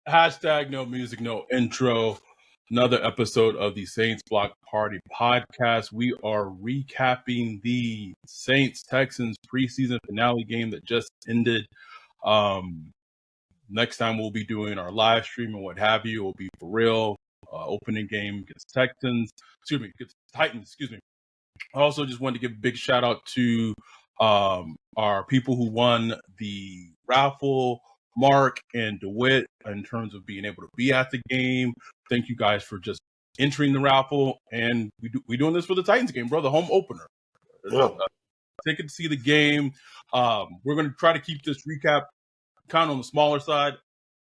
Hashtag no music, no intro. Another episode of the Saints Block Party podcast. We are recapping the Saints Texans preseason finale game that just ended. Next time we'll be doing our live stream and what have you. It will be for real. Opening game against Titans. I also just wanted to give a big shout out to our people who won the raffle, Mark and DeWitt, in terms of being able to be at the game. Thank you guys for just entering the raffle. And we're doing this for the Titans game, bro, the home opener. Yeah. Ticket to see the game. We're going to try to keep this recap kind of on the smaller side.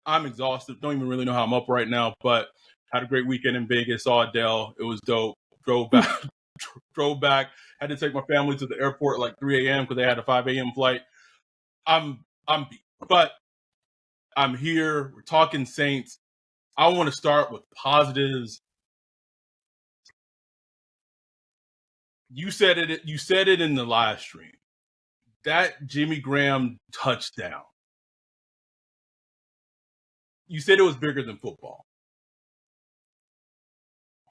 I'm exhausted. Don't even really know how I'm up right now, but had a great weekend in Vegas. Saw Adele. It was dope. Drove back. Had to take my family to the airport at like 3 a.m. because they had a 5 a.m. flight. I'm beat, but I'm here. We're talking Saints. I want to start with positives. You said it. You said it in the live stream. That Jimmy Graham touchdown. You said it was bigger than football.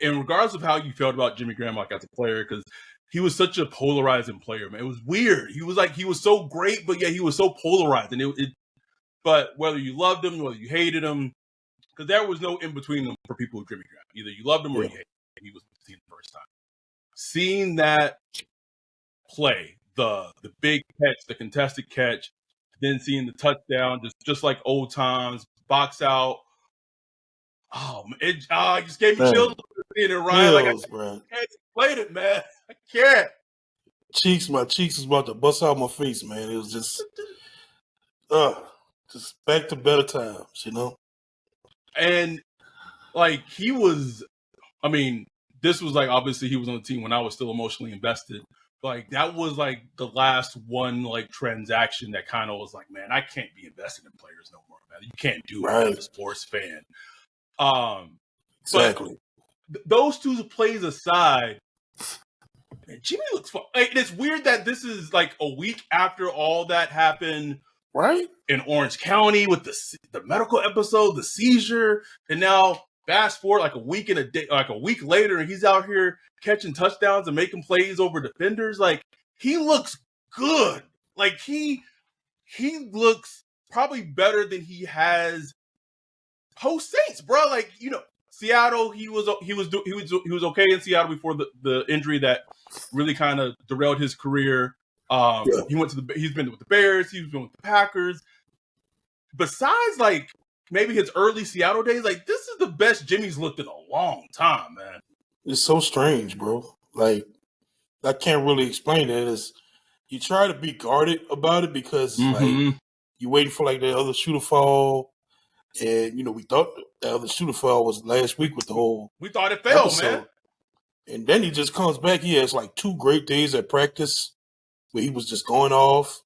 And regardless of how you felt about Jimmy Graham, like as a player, because he was such a polarizing player, man. It was weird. He was so great, but yeah, he was so polarizing. But whether you loved him, whether you hated him, because there was no in between them for people with Jimmy Graham. Either you loved him or you hated him. He was seen the first time. Seeing that play, the big catch, the contested catch, then seeing the touchdown, just like old times, box out. Oh, it just gave me chills seeing it, Ryan. Chills, I can't explain it, man. I can't. My cheeks was about to bust out my face, man. It was just back to better times, you know? And, like, he was, I mean, this was, like, obviously he was on the team when I was still emotionally invested. Like, that was, like, the last one, like, transaction that kind of was like, man, I can't be invested in players no more, man. You can't do it as a sports fan. Exactly. Those two plays aside, man, Jimmy looks fun. Like, it's weird that this is like a week after all that happened, right? In Orange County with the medical episode, the seizure, and now fast forward like a week later, and he's out here catching touchdowns and making plays over defenders. Like, he looks good. Like he looks probably better than he has post Saints, bro. Like, you know, Seattle, he was okay in Seattle before the injury that really kind of derailed his career. He's been with the Bears, he's been with the Packers. Besides, like, maybe his early Seattle days, like, this is the best Jimmy's looked in a long time, man. It's so strange, bro. Like, I can't really explain it. You try to be guarded about it because like you waiting for like the other shooter fall. And, you know, we thought the other shooter fall was last week with the whole we thought it fell, episode. Man. And then he just comes back. He has like 2 great days at practice where he was just going off.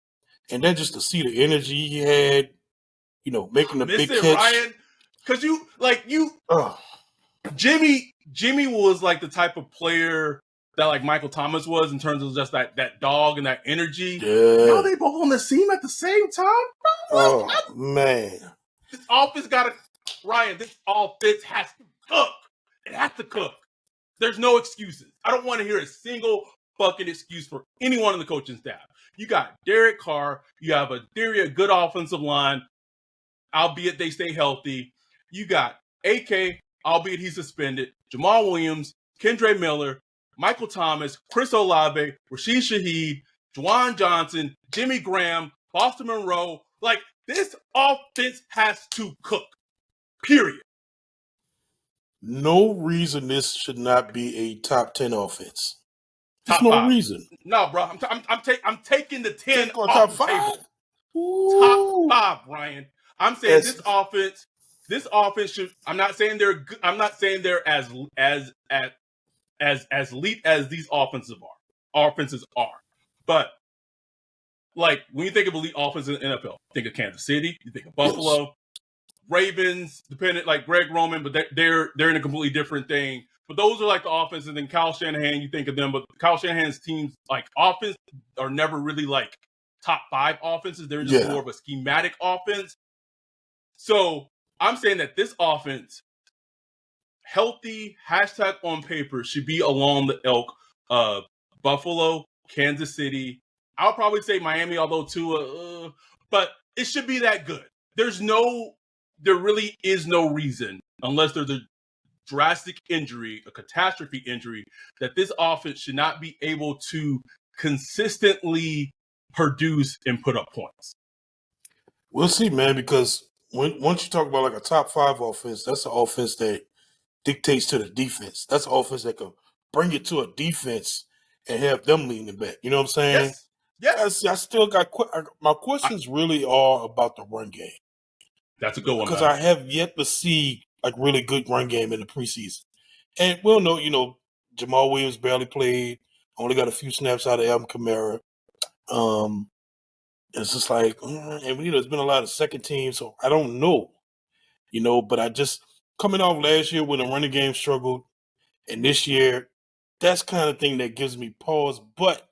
And then just to see the energy he had, you know, making the big catch. Ryan, because Jimmy was like the type of player that like Michael Thomas was in terms of just that dog and that energy. Yeah. Now they both on the scene at the same time, bro. Man. This offense this offense has to cook. It has to cook. There's no excuses. I don't want to hear a single fucking excuse for anyone on the coaching staff. You got Derek Carr. You have a good offensive line, albeit they stay healthy. You got AK, albeit he's suspended. Jamal Williams, Kendre Miller, Michael Thomas, Chris Olave, Rashid Shaheed, Juwan Johnson, Jimmy Graham, Boston Monroe. Like, this offense has to cook. Period. No reason this should not be a top 10 offense. There's top no 5. reason. No, bro. I'm taking the 10 off top the 5. Table. Ooh. Top 5, Ryan. I'm saying this offense should. I'm not saying they're good. I'm not saying they're as elite as these offenses are. But like, when you think of elite offense in the NFL, think of Kansas City, you think of Buffalo, Ravens, dependent, like Greg Roman, but they're in a completely different thing. But those are like the offenses. And then Kyle Shanahan, you think of them, but Kyle Shanahan's teams, like, offense are never really like top 5 offenses. They're just more of a schematic offense. So I'm saying that this offense, healthy, hashtag on paper, should be along the ilk of Buffalo, Kansas City. I'll probably say Miami, although Tua, but it should be that good. There really is no reason, unless there's a drastic injury, a catastrophe injury, that this offense should not be able to consistently produce and put up points. We'll see, man, because once you talk about like a top 5 offense, that's an offense that dictates to the defense. That's an offense that can bring it to a defense and have them leaning back. You know what I'm saying? Yes. I still got my questions really are about the run game. That's a good one, because man. I have yet to see like really good run game in the preseason. And we'll know, Jamal Williams barely played, only got a few snaps out of Alvin Kamara. It's just like, and there's been a lot of second team, so I don't know, but I just coming off last year when the running game struggled, and this year, that's kind of thing that gives me pause. But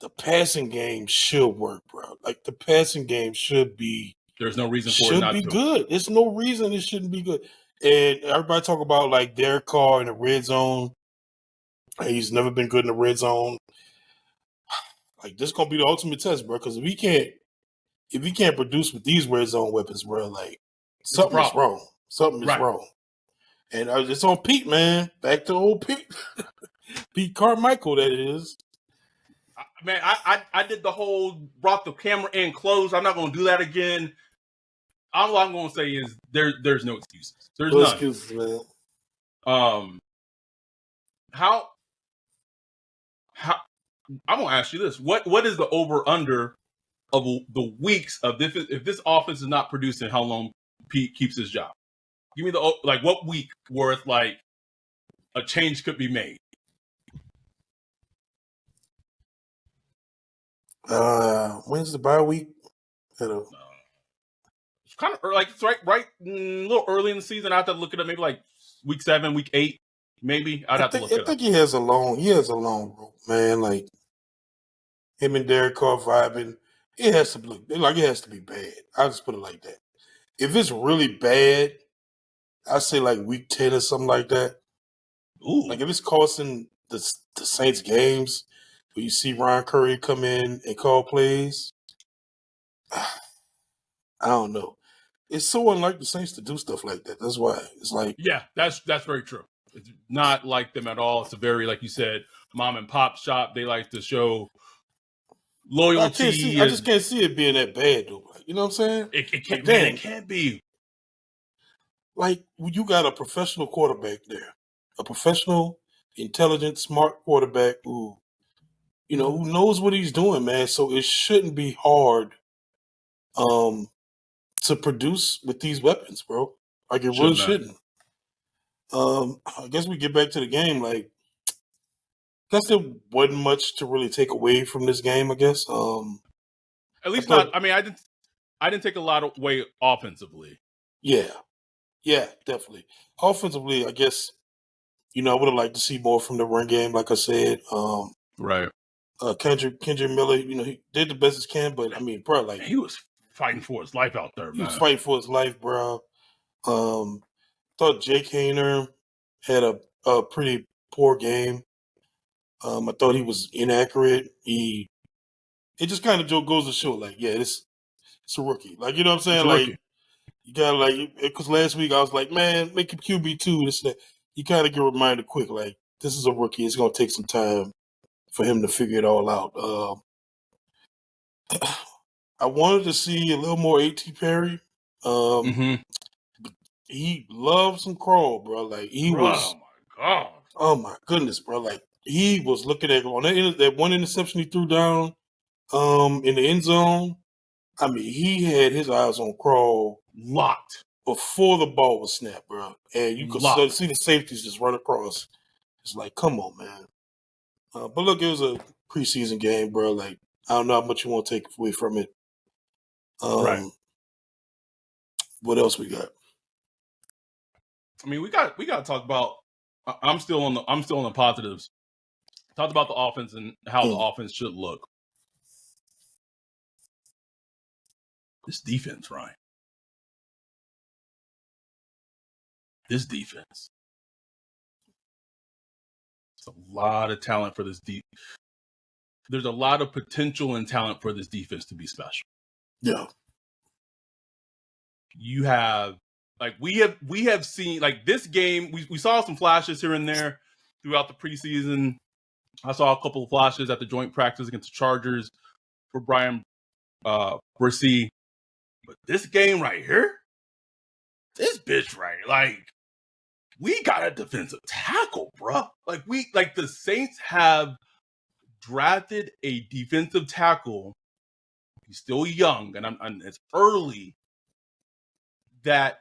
the passing game should work, bro. Like the passing game should be. There's no reason for it not to. Should be good. There's no reason it shouldn't be good. And everybody talk about like Derek Carr in the red zone. He's never been good in the red zone. Like this gonna be the ultimate test, bro. Because if he can't produce with these red zone weapons, bro, like something is wrong. Something is wrong. And it's on Pete, man. Back to old Pete. Pete Carmichael, that is. Man, I did the whole brought the camera in close. I'm not gonna do that again. All I'm gonna say is there's no excuses. There's no none. excuses, man. How I'm gonna ask you this: what is the over under of the weeks of this? If this offense is not producing, how long Pete keeps his job? Give me what week worth like a change could be made. When's the bye week? It's kind of like it's right a little early in the season. I have to look it up. Maybe like week 7, week 8, maybe. I'd have to look it up. I think he has a long rope, man. Like him and Derek Carr vibing. It has to look like it has to be bad. I'll just put it like that. If it's really bad, I say like week 10 or something like that. Ooh. Like if it's costing the Saints games, where you see Ron Curry come in and call plays, I don't know. It's so unlike the Saints to do stuff like that. That's why it's like, yeah, that's very true. It's not like them at all. It's a very, like you said, mom and pop shop. They like to show loyalty. I just can't see it being that bad though. Like, you know what I'm saying? It can't. Man, it can't be. Like you got a professional quarterback there, a professional, intelligent, smart quarterback who knows what he's doing, man. So it shouldn't be hard, to produce with these weapons, bro. Like it really shouldn't. I guess we get back to the game. Like, I guess there wasn't much to really take away from this game. I guess. At least not. I mean, I didn't take a lot away offensively. Yeah, definitely. Offensively, I guess. I would have liked to see more from the run game. Like I said, right. Kendrick Miller, he did the best he can, but I mean, bro, like he was fighting for his life out there, man. He was fighting for his life, bro. Thought Jake Hayner had a pretty poor game. I thought he was inaccurate. It just kind of goes to show, like, yeah, it's a rookie. Like, you know what I'm saying? Like, you gotta because last week I was like, man, make him QB2. This that. You kind of get reminded quick, like, this is a rookie. It's gonna take some time for him to figure it all out. I wanted to see a little more A.T. Perry. He loved some crawl, bro. Like he was. Oh my god. Oh my goodness, bro. Like he was looking at on that one interception he threw down, in the end zone. I mean, he had his eyes on crawl locked before the ball was snapped, bro. And you could see the safeties just run across. It's like, come on, man. But look, it was a preseason game, bro. Like I don't know how much you want to take away from it. Right. What else we got? I mean, we got to talk about. I'm still on the positives. Talked about the offense and how the offense should look. This defense, Ryan. this defense. It's a lot of talent for this There's a lot of potential and talent for this defense to be special. Yeah. You have we have seen this game. We saw some flashes here and there throughout the preseason. I saw a couple of flashes at the joint practice against the Chargers for Brian Brissy. But this game right here, this bitch we got a defensive tackle, bro. The Saints have drafted a defensive tackle. He's still young, and it's early. That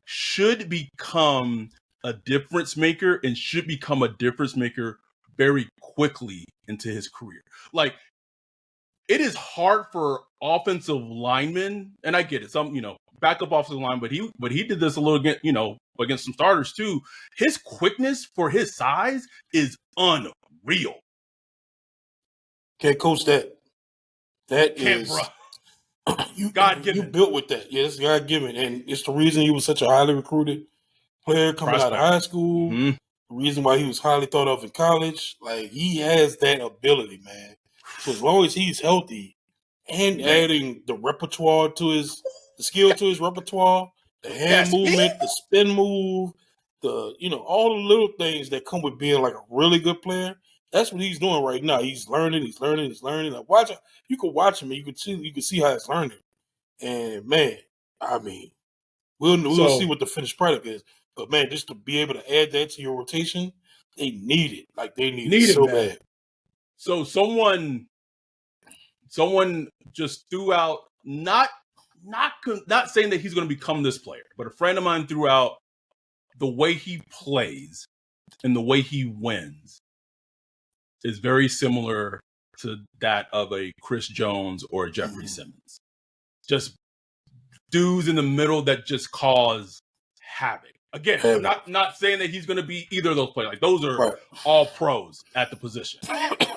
should become a difference maker and should become a difference maker very quickly into his career. It is hard for offensive linemen, and I get it. Some, backup offensive line, but he did this a little bit, against some starters too. His quickness for his size is unreal. Can't coach that. That is, bro. God-given. You built with that. Yeah, it's God-given. And it's the reason he was such a highly recruited player coming out of high school. Mm-hmm. The reason why he was highly thought of in college. He has that ability, man. So as long as he's healthy and adding the repertoire to the skill to his repertoire, the hand movement, the spin move, all the little things that come with being a really good player. That's what he's doing right now. He's learning. You can watch him and you can see how he's learning. And man, we'll see what the finished product is. But man, just to be able to add that to your rotation, they need it. They need it so bad. So someone just threw out not saying that he's going to become this player, but a friend of mine threw out the way he plays and the way he wins is very similar to that of a Chris Jones or a Jeffrey Simmons. Just dudes in the middle that just cause havoc. Again, I'm not saying that he's going to be either of those players. Those are all pros at the position.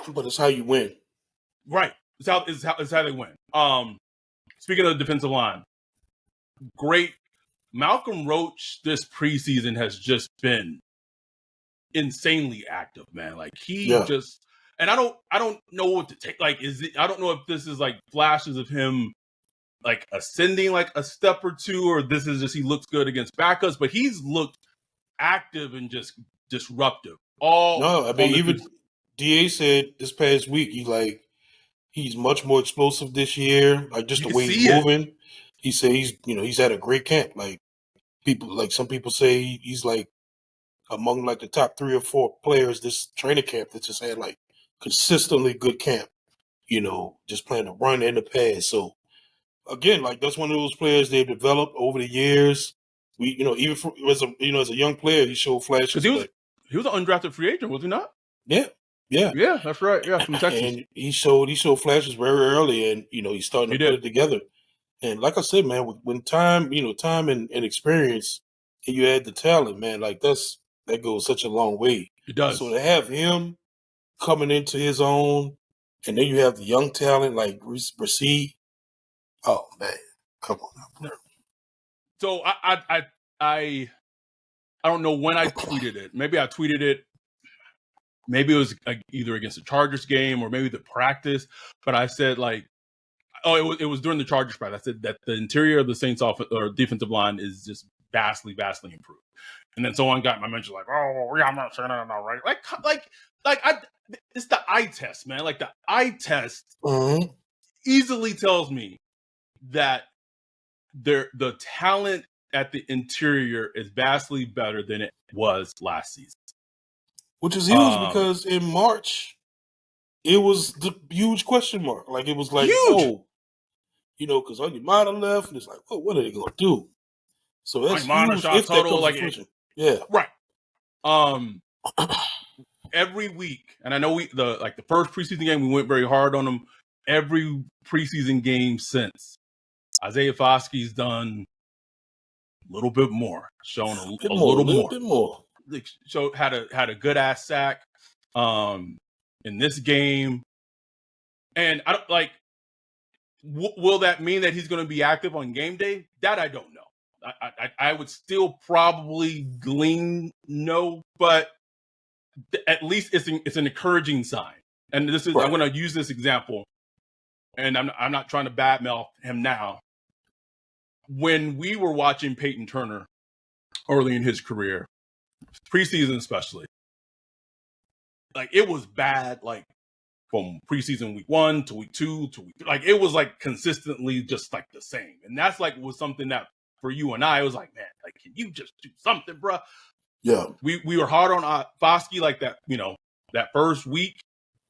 But it's how you win. Right. It's how they win. Speaking of the defensive line, great. Malcolm Roach this preseason has just been insanely active, man. And I don't know what to take. I don't know if this is flashes of him ascending a step or two, or this is just he looks good against backups, but he's looked active and just disruptive. Even DA said this past week he's much more explosive this year. Just the way he's moving. He said he's had a great camp. Some people say he's among the top 3 or 4 players this training camp that just had consistently good camp. Just playing the run and the pass. So again, that's one of those players they've developed over the years. Even as a young player, he showed flashes. He was an undrafted free agent, was he not? Yeah, that's right. Yeah, from Texas. And he showed flashes very early, and he's starting to put it together. And like I said, man, when time and experience, and you add the talent, man, that goes such a long way. It does. So to have him coming into his own, and then you have the young talent like Brissy. Oh man, come on now. So I don't know when I tweeted it. Maybe I tweeted it. Maybe it was either against the Chargers game or maybe the practice. But I said it was during the Chargers practice. I said that the interior of the Saints defensive line is just vastly, vastly improved. And then someone got my mention I'm not saying that now, right? It's the eye test, man. The eye test easily tells me that the talent at the interior is vastly better than it was last season. Which is huge because in March, it was the huge question mark. It was huge. Because Onyemata left, and it's what are they going to do? So that's huge if that comes to fruition. Yeah. Right. Every week, and I know the first preseason game, we went very hard on them. Every preseason game since, Isaiah Foskey's done a little bit more, shown a little bit more. So had a good ass sack in this game, and I don't will that mean that he's going to be active on game day? That I don't know. I would still probably glean no, but at least it's an encouraging sign. And this is I'm going to use this example, and I'm not trying to badmouth him now. When we were watching Peyton Turner early in his career, preseason especially, like it was bad. Like from preseason week 1 to week 2 to week 3, like it was like consistently just like the same. And that's like was something that for you and I, it was like, man, like can you just do something, bro? Yeah, we were hard on Foskey like that, that first week,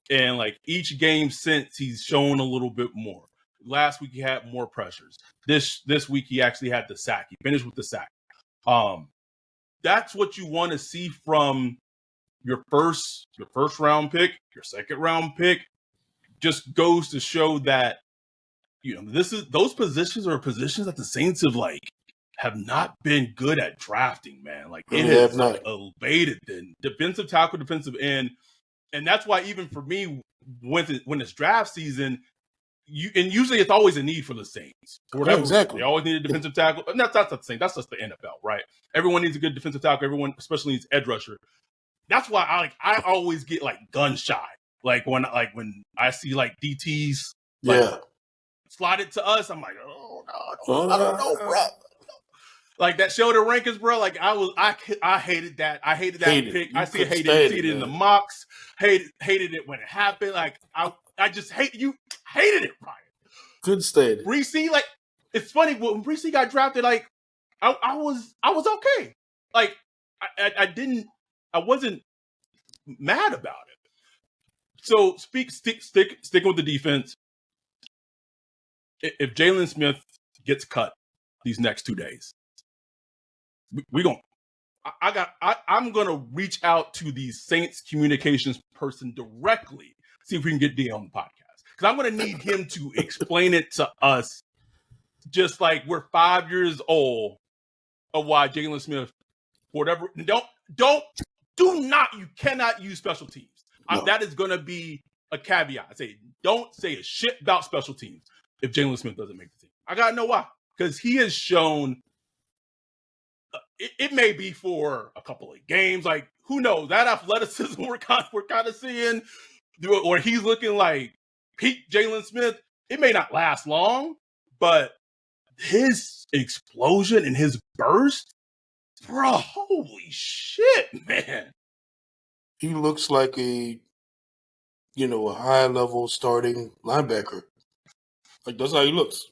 and like each game since he's shown a little bit more. Last week he had more pressures. This week he actually had the sack. He finished with the sack. That's what you want to see from your first round pick, your second round pick. Just goes to show that those positions are positions that the Saints have not been good at drafting, man. Like it has like elevated the defensive tackle, defensive end, and that's why even for me, when it's draft season, usually it's always a need for the Saints. For whatever reason. They always need a defensive tackle. And that's not the same. That's just the NFL, right? Everyone needs a good defensive tackle. Everyone especially needs edge rusher. That's why I always get like gun shy. Like when I see like DTs slide it to us, I'm like, oh no, I don't know, bro. Like that shoulder rankings, bro. Like I hated that. I hated that pick. I see it in the mocks. Hated it when it happened. Like I just hated it, Ryan. Good stated. Preseason, like it's funny when Preseason got drafted. Like I was okay. Like I wasn't mad about it. So sticking with the defense. If Jalen Smith gets cut these next 2 days, I'm gonna reach out to the Saints communications person directly, see if we can get D on the podcast, because I'm gonna need him to explain it to us, just like we're 5 years old, of why Jalen Smith, whatever. You cannot use special teams. No. That is gonna be a caveat. I say don't say a shit about special teams if Jalen Smith doesn't make the team. I gotta know why, because he has shown. It may be for a couple of games, like who knows? That athleticism we're kind of seeing, or he's looking like peak Jalen Smith. It may not last long, but his explosion and his burst, bro, holy shit, man! He looks like a high level starting linebacker. Like that's how he looks.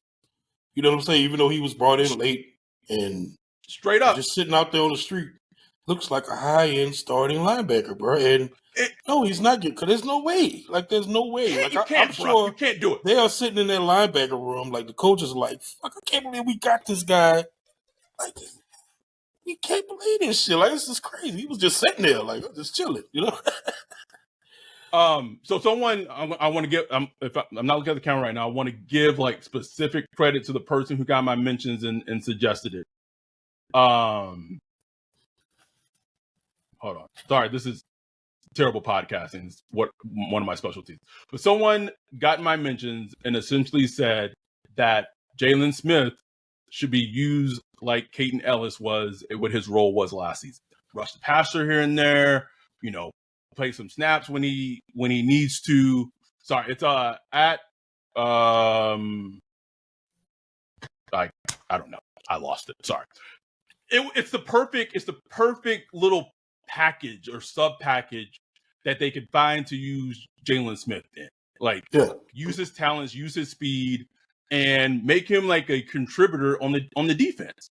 You know what I'm saying? Even though he was brought in late and straight up just sitting out there on the street, looks like a high end starting linebacker, bro. And no, he's not good, because there's no way. Like there's no way. Like I'm sure you can't do it. They are sitting in their linebacker room, like the coaches are like, "Fuck, I can't believe we got this guy. Like we can't believe this shit. Like this is crazy. He was just sitting there, like just chilling, So someone I want to give. If I'm not looking at the camera right now, I want to give like specific credit to the person who got my mentions and suggested it. Hold on. Sorry, this is terrible podcasting. It's one of my specialties. But someone got my mentions and essentially said that Jalen Smith should be used like Caden Ellis was, what his role was last season. Rush the passer here and there, play some snaps when he needs to. Sorry, it's at I don't know. I lost it. Sorry. It's the perfect little package or sub package that they could find to use Jalen Smith in. Like use his talents, use his speed, and make him like a contributor on the defense.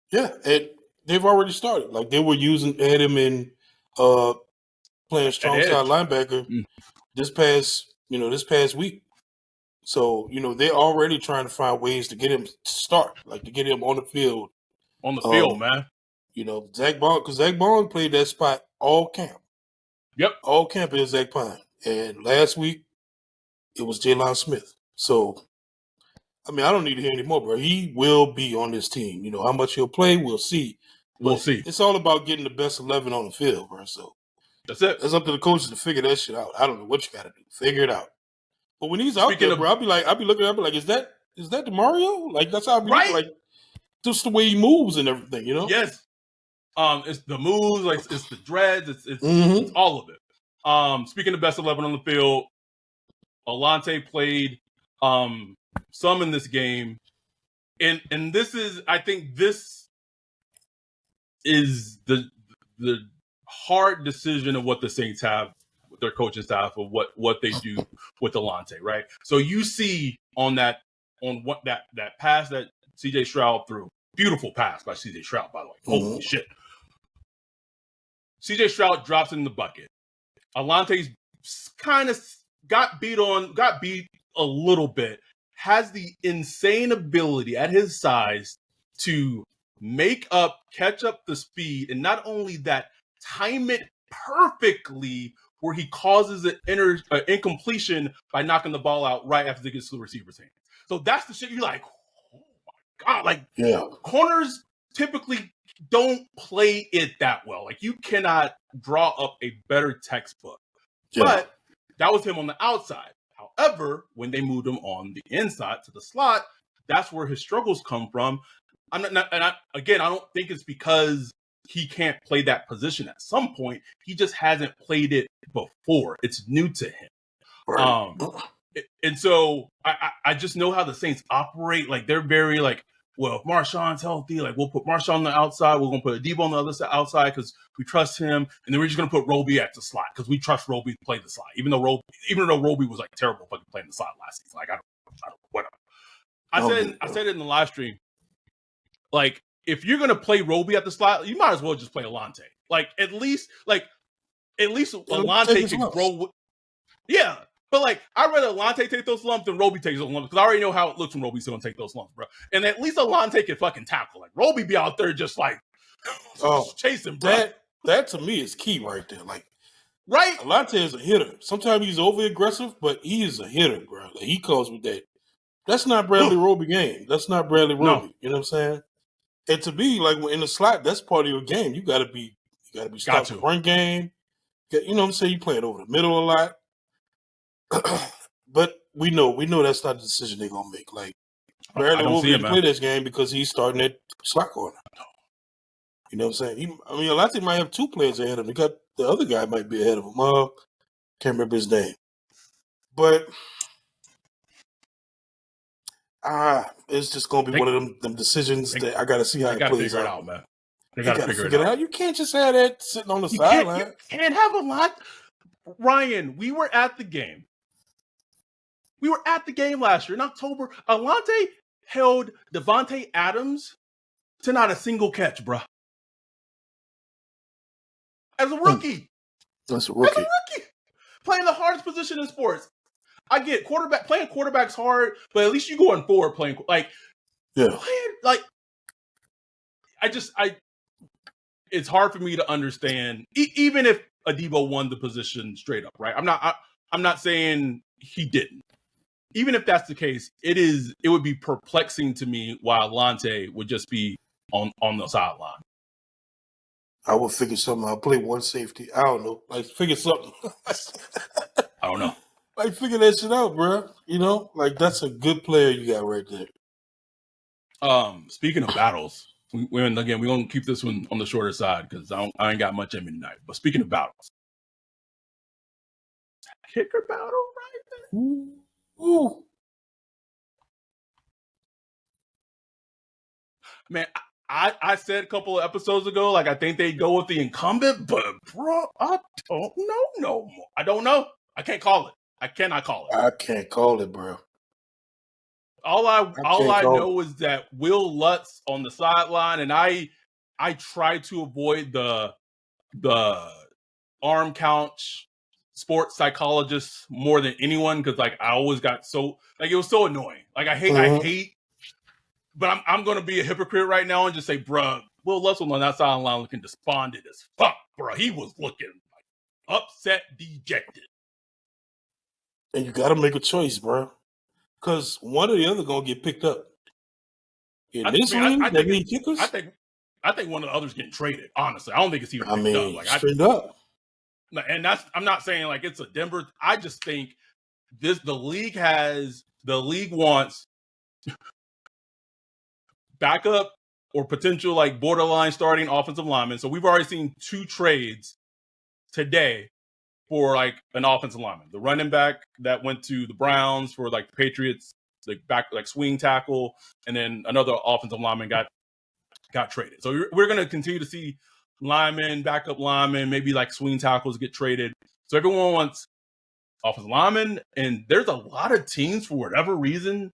Yeah, and they've already started. Like they were had him in playing strong side linebacker this past week. So, they're already trying to find ways to get him to start, like to get him on the field. On the field, man. Zach Bond, because Zach Bond played that spot all camp. Yep. All camp is Zach Pine. And last week, it was Jalen Smith. So, I don't need to hear anymore, bro. He will be on this team. How much he'll play, we'll see. We'll see. It's all about getting the best 11 on the field, bro. So, that's it. It's up to the coaches to figure that shit out. I don't know what you got to do. Figure it out. But when he's out there, bro, I'll be like, is that DeMario? Like that's how I'll be right? Like just the way he moves and everything, you know? Yes. It's the moves, like it's the dreads, Mm-hmm. it's all of it. Speaking of best 11 on the field, Alante played some in this game. And this is, I think this is the hard decision of what the Saints have, with their coaching staff, of what they do with Alante, right? So you see that pass that CJ Stroud threw. Beautiful pass by CJ Stroud, by the way. Holy shit. CJ Stroud drops in the bucket. Alante's kind of got beat a little bit, has the insane ability at his size to catch up the speed, and not only that, time it perfectly where he causes an incompletion by knocking the ball out right after it gets to the receiver's hand. So that's the shit you're like, oh my God. Like, corners typically don't play it that well. Like, you cannot draw up a better textbook. Yeah. But that was him on the outside. However, when they moved him on the inside to the slot, that's where his struggles come from. I don't think it's because he can't play that position at some point. He just hasn't played it before. It's new to him. Right. And so I just know how the Saints operate. Like, they're very like, well, if Marshawn's healthy, like, we'll put Marshawn on the outside. We're going to put Adebo on the other side outside because we trust him. And then we're just going to put Roby at the slot because we trust Roby to play the slot. Even though Roby was like terrible fucking playing the slot last season. Like, I don't whatever. I said it in the live stream. Like, if you're going to play Roby at the slot, you might as well just play Alante. Like, at least Alante can grow. Yeah. But, like, I'd rather Alante take those lumps than Roby takes those lumps because I already know how it looks when Roby's going to take those lumps, bro. And at least Alante can fucking tackle. Like, Roby be out there just, like, chasing, bro. That, to me, is key right there. Like, right? Alante is a hitter. Sometimes he's over-aggressive, but he is a hitter, bro. Like, he comes with that. That's not Bradley Roby game. That's not Bradley Roby. No. You know what I'm saying? And to be, like, in the slot, that's part of your game. You got to be stopping the run game. You know what I'm saying? You playing over the middle a lot. But we know that's not the decision they're gonna make. Like, Bradley will be able to play this game because he's starting at slot corner. You know what I'm saying? Alante might have two players ahead of him. He got the other guy might be ahead of him. Can't remember his name. But it's just gonna be one of them decisions that I gotta see how it plays out. Out, man. They gotta figure it out. You can't just have that sitting on the sideline. You can't have a lot. Ryan, we were at the game. We were at the game last year in October. Alante held Devontae Adams to not a single catch, bro. As a rookie. That's a rookie. Playing the hardest position in sports. I get playing quarterback's hard, but at least you going forward playing it's hard for me to understand, even if Adebo won the position straight up, right? I'm not saying he didn't. Even if that's the case, it would be perplexing to me why Alante would just be on the sideline. I would figure something out. Play one safety. I don't know. Like, figure something. I don't know. Like, figure that shit out, bro. You know? Like, that's a good player you got right there. Speaking of battles, we're going to keep this one on the shorter side because I ain't got much in me tonight. But speaking of battles, kicker battle right there. Ooh. Man, I said a couple of episodes ago, like, I think they'd go with the incumbent, but, bro, I don't know no more. I don't know. I can't call it. I cannot call it. I can't call it, bro. All I know is that Will Lutz on the sideline, and I try to avoid the arm count sports psychologists more than anyone because, like, I always got so, like, it was so annoying. Like, I hate, but I'm going to be a hypocrite right now and just say, bruh, Will Lutz on that sideline looking despondent as fuck, bruh. He was looking like upset, dejected. And you got to make a choice, bro. Because one or the other going to get picked up. I think one of the others getting traded, honestly. I don't think it's even picked up. Like, straight up. And I'm not saying like it's a Denver. I just think the league wants backup or potential like borderline starting offensive linemen. So we've already seen 2 trades today for like an offensive lineman. The running back that went to the Browns for like the Patriots, like back like swing tackle, and then another offensive lineman got traded. So we're going to continue to see linemen, backup linemen, maybe like swing tackles get traded. So everyone wants offensive linemen, and there's a lot of teams for whatever reason,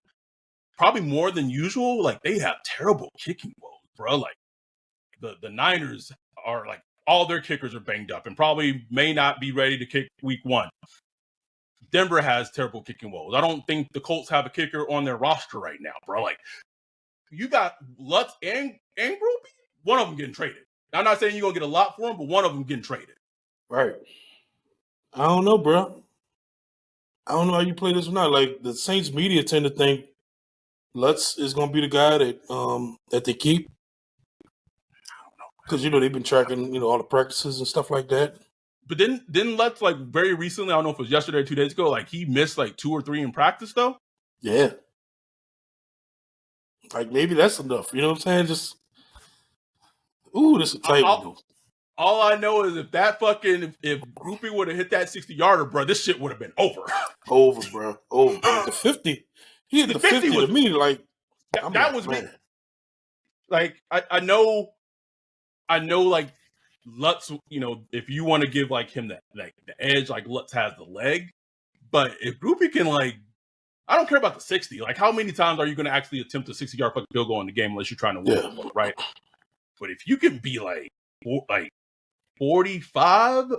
probably more than usual, like they have terrible kicking woes, bro. Like the Niners are like all their kickers are banged up and probably may not be ready to kick week 1. Denver has terrible kicking woes. I don't think the Colts have a kicker on their roster right now, bro. Like you got Lutz and Groupie, one of them getting traded. I'm not saying you're gonna get a lot for them, but one of them getting traded. Right. I don't know, bro. I don't know how you play this or not. Like the Saints media tend to think Lutz is going to be the guy that they keep. Because, they've been tracking, all the practices and stuff like that. But didn't Lutz, like, very recently, I don't know if it was yesterday or 2 days ago, like, he missed, like, 2 or 3 in practice, though? Yeah. Like, maybe that's enough. You know what I'm saying? Just, this is a tight one, though. All I know is if Groupie would have hit that 60-yarder, bro, this shit would have been over. Over, bro. Over. The 50. He hit the 50 to me, like, that was me. Like, I know, like, Lutz, if you want to give, like, him the edge, like, Lutz has the leg. But if Groupie can, like, I don't care about the 60. Like, how many times are you going to actually attempt a 60-yard fucking field goal in the game unless you're trying to win, right? But if you can be, like 45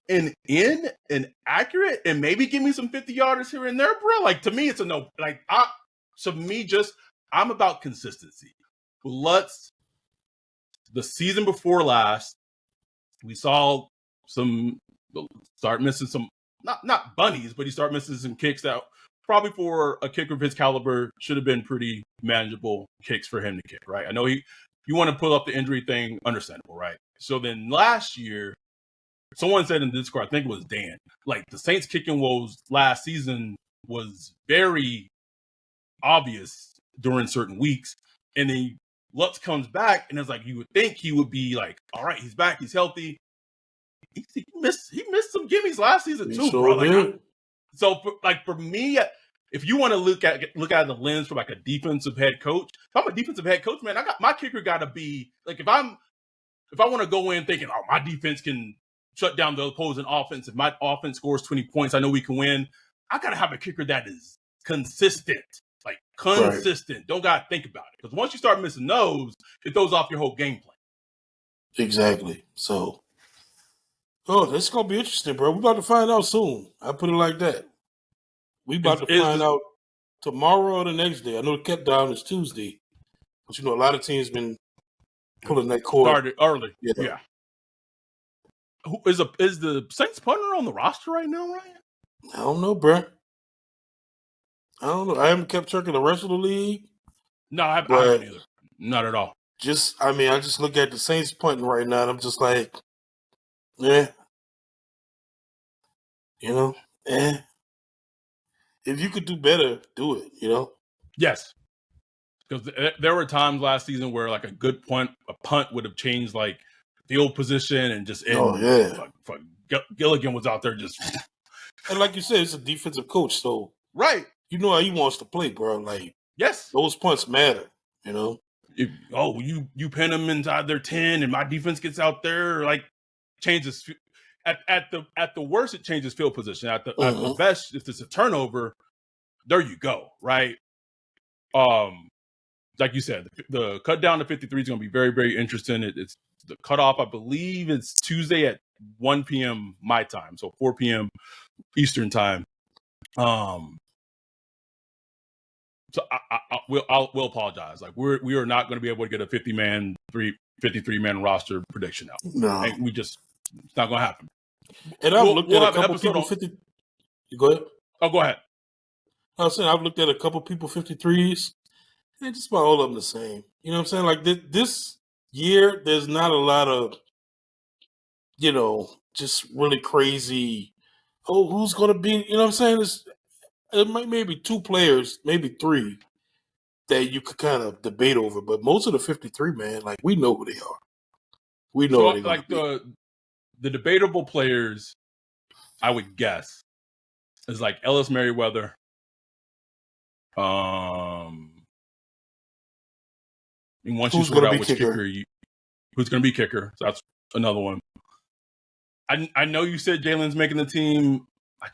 and in and accurate and maybe give me some 50-yarders here and there, bro, like, to me, it's a no. Like, I'm about consistency. Lutz, the season before last, we saw start missing some, not bunnies, but he started missing some kicks that probably for a kicker of his caliber should have been pretty manageable kicks for him to kick, right? I know you want to pull up the injury thing, understandable, right? So then last year, someone said in Discord, I think it was Dan, like the Saints kicking woes last season was very obvious during certain weeks. And then Lutz comes back and it's like, you would think he would be like, all right, he's back, he's healthy. He missed some gimmies last season too, bro. Like, for me, if you want to look at the lens from like a defensive head coach, if I'm a defensive head coach, man, my kicker got to be like, if I want to go in thinking, oh, my defense can shut down the opposing offense. If my offense scores 20 points, I know we can win. I got to have a kicker that is consistent, like consistent. Right. Don't got to think about it. Because once you start missing those, it throws off your whole game plan. Exactly. So, this is going to be interesting, bro. We're about to find out soon. I put it like that. We about to find out tomorrow or the next day. I know the cut down is Tuesday. But, a lot of teams been pulling that cord. Started early. Yeah. Who is the Saints punter on the roster right now, Ryan? I don't know, bro. I don't know. I haven't kept track of the rest of the league. No, I haven't either. Not at all. I just look at the Saints punting right now, and I'm just like, yeah. If you could do better, do it, Yes. Because there were times last season where, like, a punt would have changed, like, field position and just Gilligan was out there just. And like you said, it's a defensive coach, so right. You know how he wants to play, bro. Like, yes, those punts matter, you pin them inside their 10 and my defense gets out there, like, changes at the worst, it changes field position. At the best, if it's a turnover, there you go, right? Like you said, the cut down to 53 is going to be very, very interesting. It's the cutoff, I believe, it's Tuesday at 1 p.m. my time, so 4 p.m. Eastern time. So we'll apologize. Like we are not going to be able to get a 53-man roster prediction out. No, and it's not going to happen. And I've looked at a couple people 50. You go ahead. Oh, go ahead. I was saying I've looked at a couple people 53s. And just about all of them the same. You know what I'm saying? Like this year, there's not a lot of, just really crazy. Oh, who's going to be? You know what I'm saying? It might maybe 2 players, maybe 3 that you could kind of debate over. But most of the 53, man, like we know who they are. We know who they're like be. the debatable players, I would guess, is like Ellis Merriweather. And once you sort out which kicker, who's going to be kicker, so that's another one. I know you said Jalen's making the team. I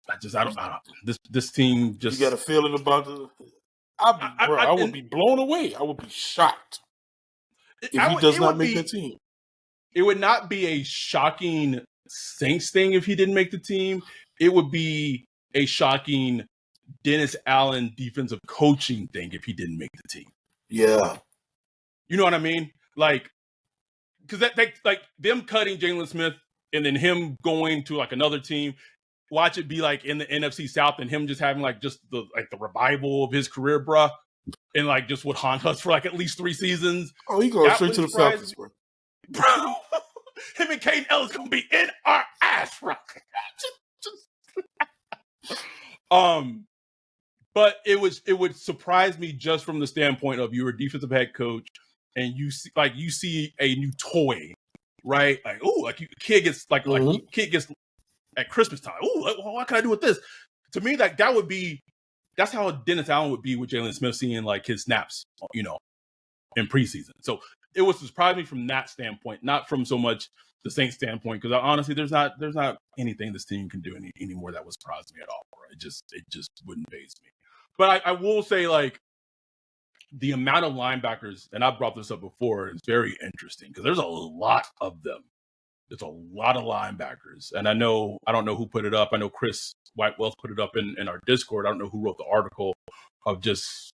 don't. This team just. You got a feeling about the. I would be blown away. I would be shocked if he does not make the team. It would not be a shocking Saints thing if he didn't make the team. It would be a shocking Dennis Allen defensive coaching thing if he didn't make the team. Yeah. You know what I mean? Like, because that like them cutting Jalen Smith and then him going to like another team, watch it be like in the NFC South and him just having like just the revival of his career, bruh, and like just would haunt us for like at least 3 seasons. Oh, he goes straight to the Falcons, bro. Bro, him and Caden Ellis gonna be in our ass, bro. But it would surprise me just from the standpoint of you're a defensive head coach and you see a new toy, right? Like, oh, like kid gets like kid gets at Christmas time. Oh, what can I do with this? To me, that would be that's how Dennis Allen would be with Jalen Smith seeing like his snaps, you know, in preseason. So it would surprise me from that standpoint, not from so much the Saints standpoint, because honestly, there's not anything this team can do anymore that would surprise me at all. It just wouldn't faze me. But I will say, like, the amount of linebackers, and I've brought this up before, is very interesting because there's a lot of them. There's a lot of linebackers. And I don't know who put it up. I know Chris White-Wells put it up in our Discord. I don't know who wrote the article of just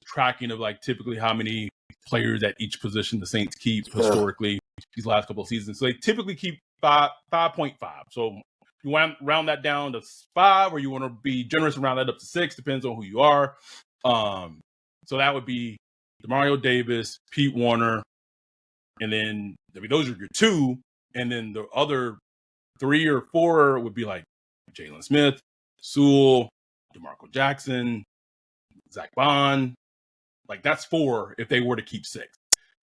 tracking of like typically how many players at each position the Saints keep historically these last couple of seasons. So they typically keep 5.5. So you want to round that down to 5, or you want to be generous and round that up to 6, depends on who you are. So that would be Demario Davis, Pete Warner, and then those are your 2. And then the other 3 or 4 would be like Jalen Smith, Sewell, DeMarco Jackson, Zach Bond. Like that's 4 if they were to keep 6.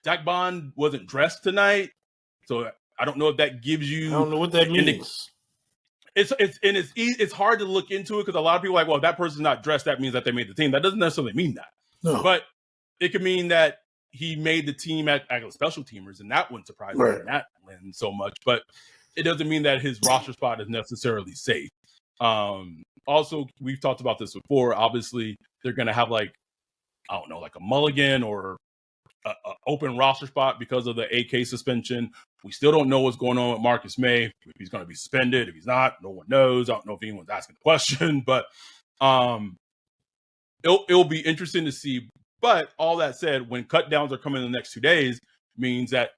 Zach Bond wasn't dressed tonight, so I don't know if that gives you. I don't know what that means. It's hard to look into it because a lot of people are like, well, if that person's not dressed, that means that they made the team. That doesn't necessarily mean that. No. But it could mean that he made the team at special teamers, and that wouldn't surprise me in that lens so much. But it doesn't mean that his roster spot is necessarily safe. Also, we've talked about this before. Obviously, they're going to have like a mulligan or an open roster spot because of the AK suspension. We still don't know what's going on with Marcus May. If he's going to be suspended, if he's not, no one knows. I don't know if anyone's asking the question, but it'll be interesting to see. But all that said, when cut downs are coming in the next 2 days, means that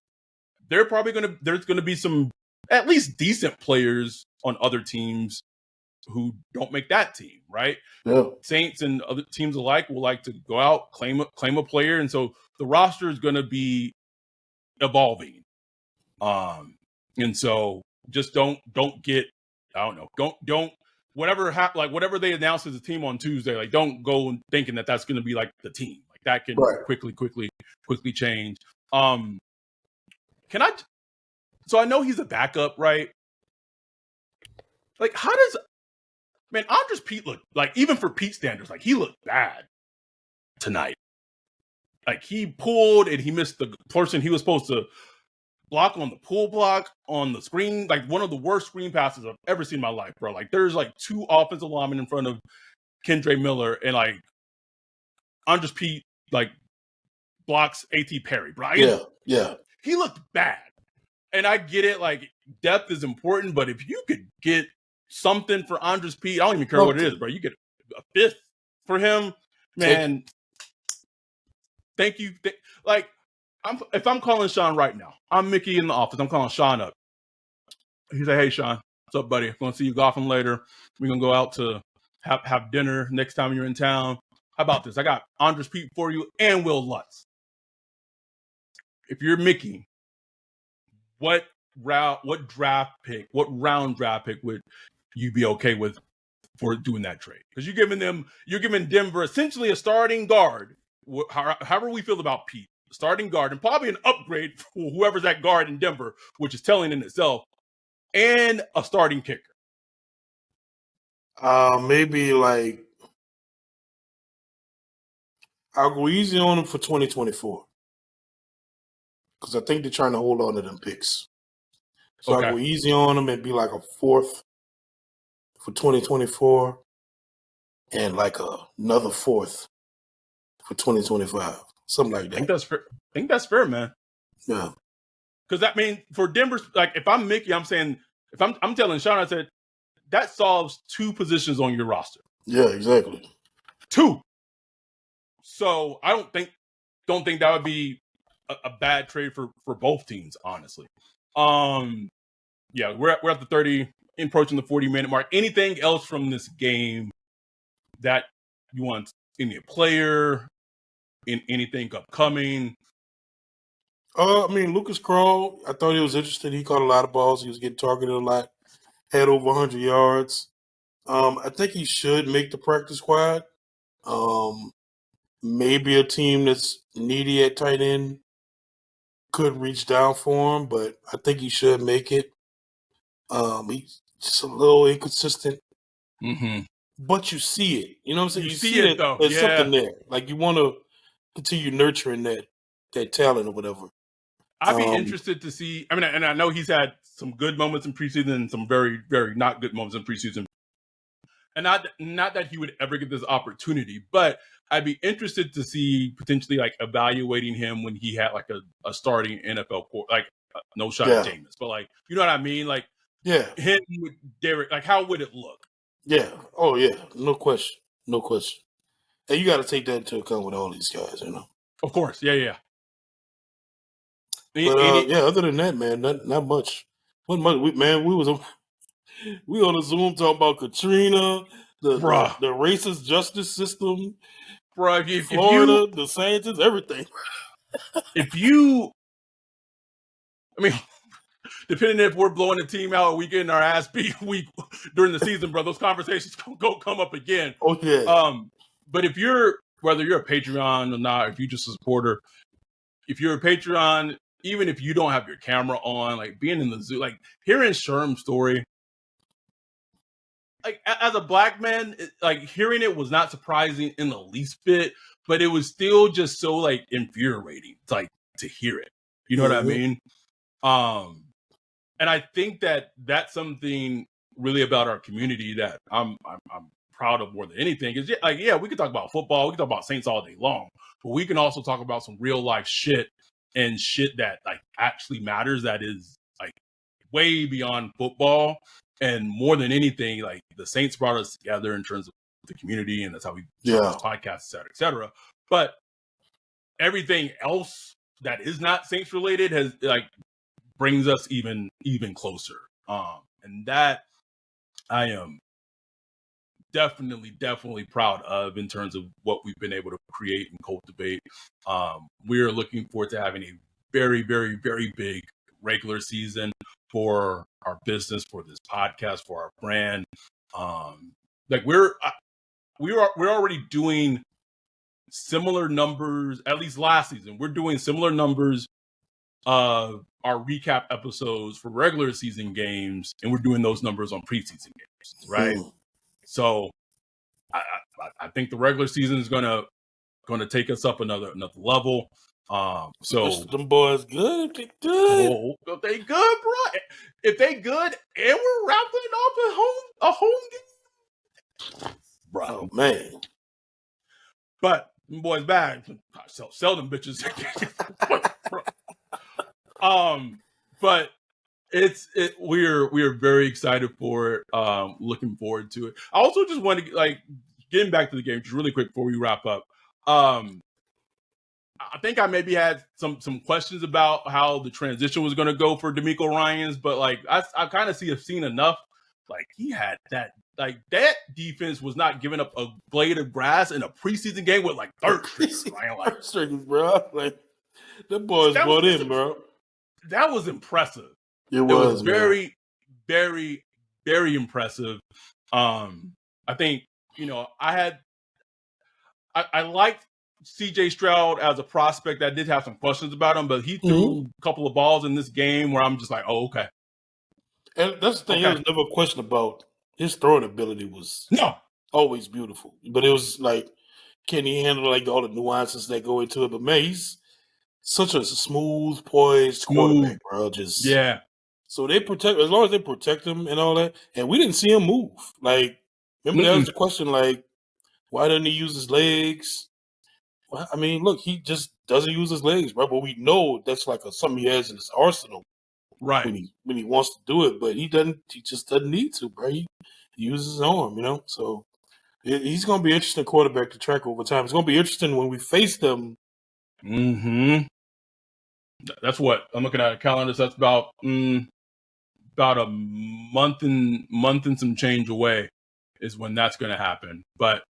there's going to be some at least decent players on other teams who don't make that team, right? Yeah. Saints and other teams alike will like to go out, claim a player, and so the roster is going to be evolving. And so just don't get, I don't know, don't whatever they announce as a team on Tuesday, like don't go thinking that that's going to be like the team. Like that can quickly change. So I know he's a backup, right? Like Andres Pete look like, even for Pete standards, like he looked bad tonight. Like he pulled and he missed the person he was supposed to block on the pull block on the screen. Like one of the worst screen passes I've ever seen in my life, bro. Like there's like 2 offensive linemen in front of Kendre Miller, and like Andres Pete like blocks A.T. Perry, bro. Yeah. He looked bad. And I get it, like depth is important, but if you could get something for Andres Pete, I don't even care what it is, bro. You get a 5th for him, man. Thank you. If I'm calling Sean right now, I'm Mickey in the office. I'm calling Sean up. He's like, "Hey, Sean, what's up, buddy? I'm going to see you golfing later. We're going to go out to have dinner next time you're in town. How about this? I got Andres Pete for you and Will Lutz. If you're Mickey, what round draft pick would you be okay with for doing that trade because you're giving Denver essentially a starting guard. However we feel about Pete, starting guard, and probably an upgrade for whoever's that guard in Denver, which is telling in itself, and a starting kicker. Maybe like I'll go easy on them for 2024 because I think they're trying to hold on to them picks. So I'll go easy on them and be like a fourth for 2024 and like another fourth for 2025, something like that. I think that's fair, man. Yeah. Because that means for Denver's, like if I'm Mickey, I'm saying if I'm telling Sean, I said that solves 2 positions on your roster. Yeah, exactly. 2. So I don't think that would be a bad trade for both teams, honestly. Yeah, we're at the 30, approaching the 40-minute mark. Anything else from this game that you want? Any player? In anything upcoming? I mean, Lucas Krull, I thought he was interesting. He caught a lot of balls. He was getting targeted a lot. Had over 100 yards. I think he should make the practice squad. Maybe a team that's needy at tight end could reach down for him, but I think he should make it. He's just a little inconsistent. Mm-hmm. But you see it. You know what I'm saying? You see it, though. There's something there. Like, you want to continue nurturing that talent or whatever. I'd be interested to see. I mean, and I know he's had some good moments in preseason and some very, very not good moments in preseason. And not that he would ever get this opportunity, but I'd be interested to see potentially like evaluating him when he had like a starting NFL like no shot at Jameis, but like you know what I mean, like him with Derek, like how would it look? Yeah. Oh yeah. No question. No question. And you got to take that into account with all these guys, you know. Of course. Yeah. But other than that, man, not much. What much? We on a Zoom talking about Katrina, the racist justice system, Florida, the scientists, everything. I mean, depending if we're blowing the team out or we getting our ass beat during the season, bro, those conversations come up again. Oh yeah. But whether you're a Patreon or not, if you're just a supporter, if you're a Patreon, even if you don't have your camera on, like being in the zoo, like hearing Sherm's story, like as a black man, like hearing it was not surprising in the least bit, but it was still just so like infuriating, like to hear it. You know what I mean? And I think that that's something really about our community that I'm proud of more than anything. Is we could talk about football, we can talk about Saints all day long, but we can also talk about some real life shit and shit that like actually matters. That is like way beyond football, and more than anything, like the Saints brought us together in terms of the community, and that's how we do this podcast, et cetera. But everything else that is not Saints related has like brings us even closer. And that I am definitely proud of in terms of what we've been able to create and cultivate. We're looking forward to having a very, very, very big regular season for our business, for this podcast, for our brand. Like we're already doing similar numbers, at least last season. We're doing similar numbers of our recap episodes for regular season games, and we're doing those numbers on preseason games, right? So I think the regular season is gonna take us up another level. So them boys good. They good. Oh, if they good, bro. If they good, and we're wrapping up a home game, bro. Oh man. But them boys bad. Sell them bitches. But we're very excited for it. Looking forward to it. I also just want to like getting back to the game just really quick before we wrap up. I think I maybe had some questions about how the transition was going to go for D'Amico Ryans, but like I kind of seen enough. Like he had that, like that defense was not giving up a blade of grass in a preseason game with like third stringers, bro. Like the boys bought in, bro. That was impressive. It was very, very, very impressive. I think, I liked CJ Stroud as a prospect. I did have some questions about him, but he threw a couple of balls in this game where I'm just like, oh, okay. And that's the thing. There was never a question about his throwing ability was always beautiful. But it was like, can he handle like all the nuances that go into it? But man, he's such a smooth, poised quarterback, bro. So they protect, as long as they protect him and all that. And we didn't see him move. Like, remember that was the question, like, why doesn't he use his legs? Well, I mean, look, he just doesn't use his legs, bro. But we know that's like something he has in his arsenal, right? When he wants to do it, but he doesn't. He just doesn't need to, bro. He uses his arm, So he's going to be an interesting quarterback to track over time. It's going to be interesting when we face them. That's what I'm looking at a calendar. So that's about a month and some change away is when that's going to happen. But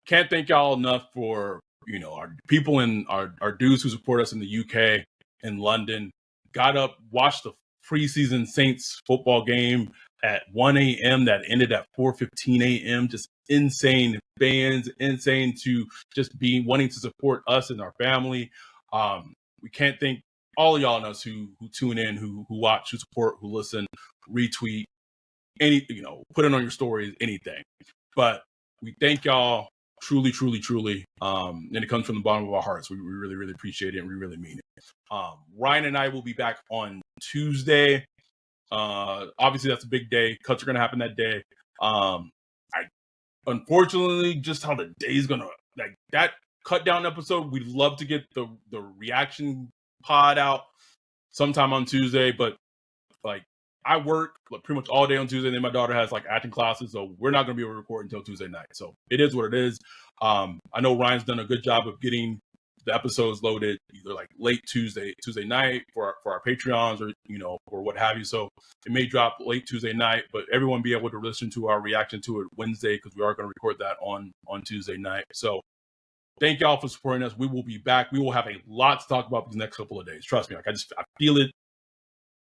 can't thank y'all enough for, our people in our dudes who support us in the UK and London. Got up, watched the preseason Saints football game at 1 a.m. that ended at 4:15 a.m. Just insane fans, insane to just be wanting to support us and our family. We can't thank all of y'all knows who tune in, who watch, who support, who listen, retweet, put it on your stories, anything. But we thank y'all truly, truly, truly. And it comes from the bottom of our hearts. We really, really appreciate it, and we really mean it. Ryan and I will be back on Tuesday. Obviously, that's a big day. Cuts are going to happen that day. Unfortunately, just how the day is going to, like, that cut down episode, we'd love to get the reaction pod out sometime on Tuesday, but like I work pretty much all day on Tuesday, and then my daughter has like acting classes, so we're not going to be able to record until Tuesday night. So it is what it is. I know Ryan's done a good job of getting the episodes loaded either like late Tuesday night for our Patreons or or what have you. So it may drop late Tuesday night, but everyone be able to listen to our reaction to it Wednesday because we are going to record that on Tuesday night. So thank y'all for supporting us. We will be back. We will have a lot to talk about these next couple of days. Trust me, like I feel it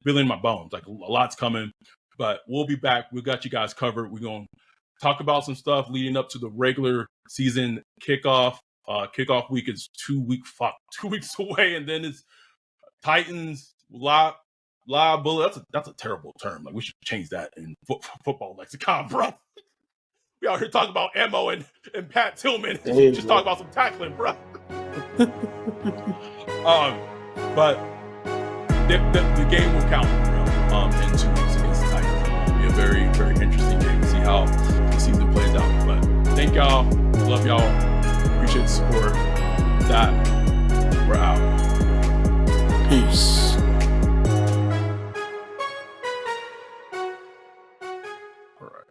in my bones. Like a lot's coming, but we'll be back. We got you guys covered. We're going to talk about some stuff leading up to the regular season kickoff. Kickoff week is 2 weeks away, and then it's Titans live bullet. That's a terrible term. Like we should change that in football lexicon, bro. We out here talking about Emo and Pat Tillman. Just talking about some tackling, bro. But the game will count, bro. In 2 weeks against the Titans. It'll be a very, very interesting game to see how the season plays out. But thank y'all. Love y'all. Appreciate the support. That we're out. Peace. All right.